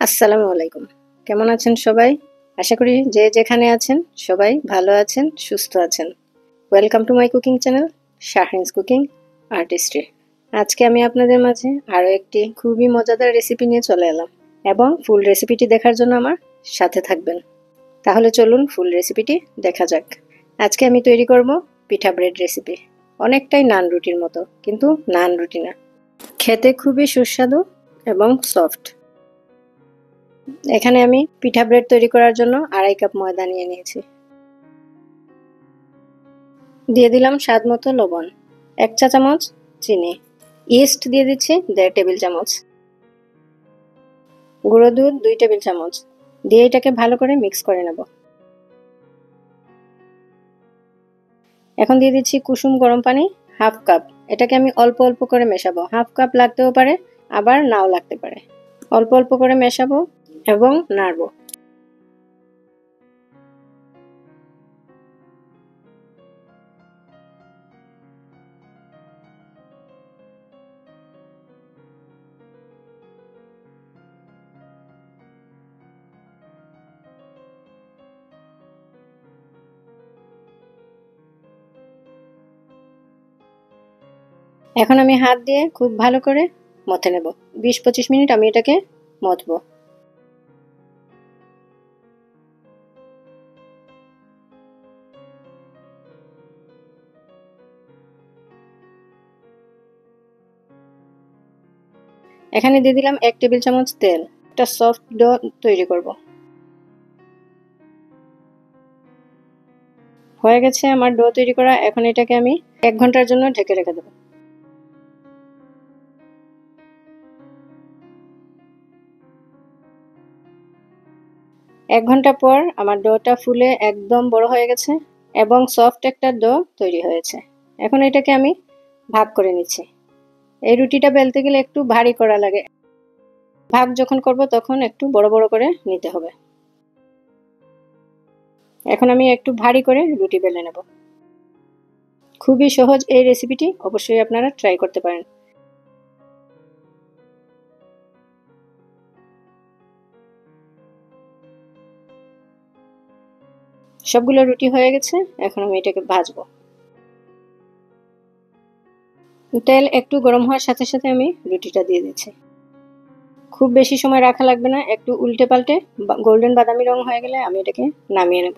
আসসালামু আলাইকুম। কেমন আছেন সবাই? আশা করি যে যেখানে আছেন সবাই ভালো আছেন, সুস্থ আছেন। Welcome to my cooking channel Shahrin's cooking artistry. আজকে আমি আপনাদের মাঝে আরও একটি খুবই মজাদার রেসিপি নিয়ে চলে এলাম এবং ফুল রেসিপিটি দেখার জন্য আমার সাথে থাকবেন। তাহলে চলুন ফুল রেসিপিটি দেখা যাক। আজকে আমি তৈরি করব পিঠা ব্রেড রেসিপি। অনেকটাই নান রুটির মতো, কিন্তু নান রুটি না। খেতে খুবই সুস্বাদু এবং সফট। এখানে আমি পিঠা ব্রেড তৈরি করার জন্য 2.5 কাপ ময়দা নিয়ে নিয়েছি। দিয়ে দিলাম স্বাদ মতো লবণ, 1 চা চামচ চিনি, ইস্ট দিয়ে দিচ্ছি 1.5 টেবিল চামচ, গুঁড়ো দুধ 2 টেবিল চামচ দিয়ে এটাকে ভালো করে মিক্স করে নেব। এখন দিয়ে দিচ্ছি কুসুম গরম পানি 1/2 কাপ। এটাকে আমি অল্প অল্প করে মেশাবো। 1/2 কাপ লাগতেও পারে, আবার নাও লাগতে পারে। অল্প অল্প করে মেশাবো এবং নাড়বো। এখন আমি হাত দিয়ে খুব ভালো করে মথে নেব। 20-25 মিনিট আমি এটাকে মথবো। এখানে দিয়ে দিলাম 1 টেবিল চামচ তেল। একটা সফট ডো তৈরি করব। হয়ে গেছে আমার ডো তৈরি করা। এখন এটাকে আমি 1 ঘন্টার জন্য ঢেকে রেখে দেব। এক ঘন্টা পর আমার ডোটা ফুলে একদম বড় হয়ে গেছে এবং সফট একটা ডো তৈরি হয়েছে। এখন এটাকে আমি ভাগ করে নিচ্ছি। এই রুটিটা বেলতে গেলে একটু ভারী করা লাগে। ভাগ যখন করব তখন একটু বড় বড় করে নিতে হবে। এখন আমি একটু ভারী করে রুটি বেলে নেব। খুবই সহজ এই রেসিপিটি, অবশ্যই আপনারা ট্রাই করতে পারেন। সবগুলো রুটি হয়ে গেছে। এখন আমি এটাকে ভাজবো। তেল একটু গরম হওয়ার সাথে সাথে আমি রুটিটা দিয়ে দিচ্ছি। খুব বেশি সময় রাখা লাগবে না, একটু উল্টে পাল্টে গোল্ডেন বাদামি রং হয়ে গেলে আমি এটাকে নামিয়ে নেব।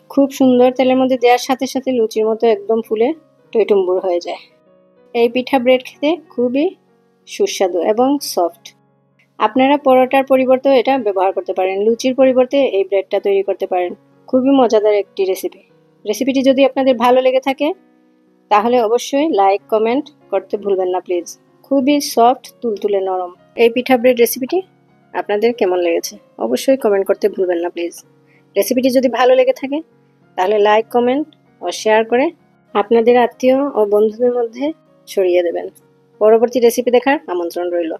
খুব সুন্দর তেলের মধ্যে দেওয়ার সাথে সাথে লুচির মতো একদম ফুলে টইটুম্বুর হয়ে যায়। এই পিঠা ব্রেড খেতে খুবই সুস্বাদু এবং সফট। আপনারা পরোটার পরিবর্তেও এটা ব্যবহার করতে পারেন, লুচির পরিবর্তে এই ব্রেডটা তৈরি করতে পারেন। খুবই মজাদার একটি রেসিপি। রেসিপিটি যদি আপনাদের ভালো লেগে থাকে তাহলে অবশ্যই লাইক কমেন্ট করতে ভুলবেন না প্লিজ। খুবই সফট, তুলতুলে নরম এই পিঠা ব্রেড রেসিপিটি আপনাদের কেমন লেগেছে অবশ্যই কমেন্ট করতে ভুলবেন না প্লিজ। রেসিপিটি যদি ভালো লেগে থাকে তাহলে লাইক কমেন্ট ও শেয়ার করে আপনাদের আত্মীয় ও বন্ধুদের মধ্যে ছড়িয়ে দেবেন। পরবর্তী রেসিপি দেখার আমন্ত্রণ রইল।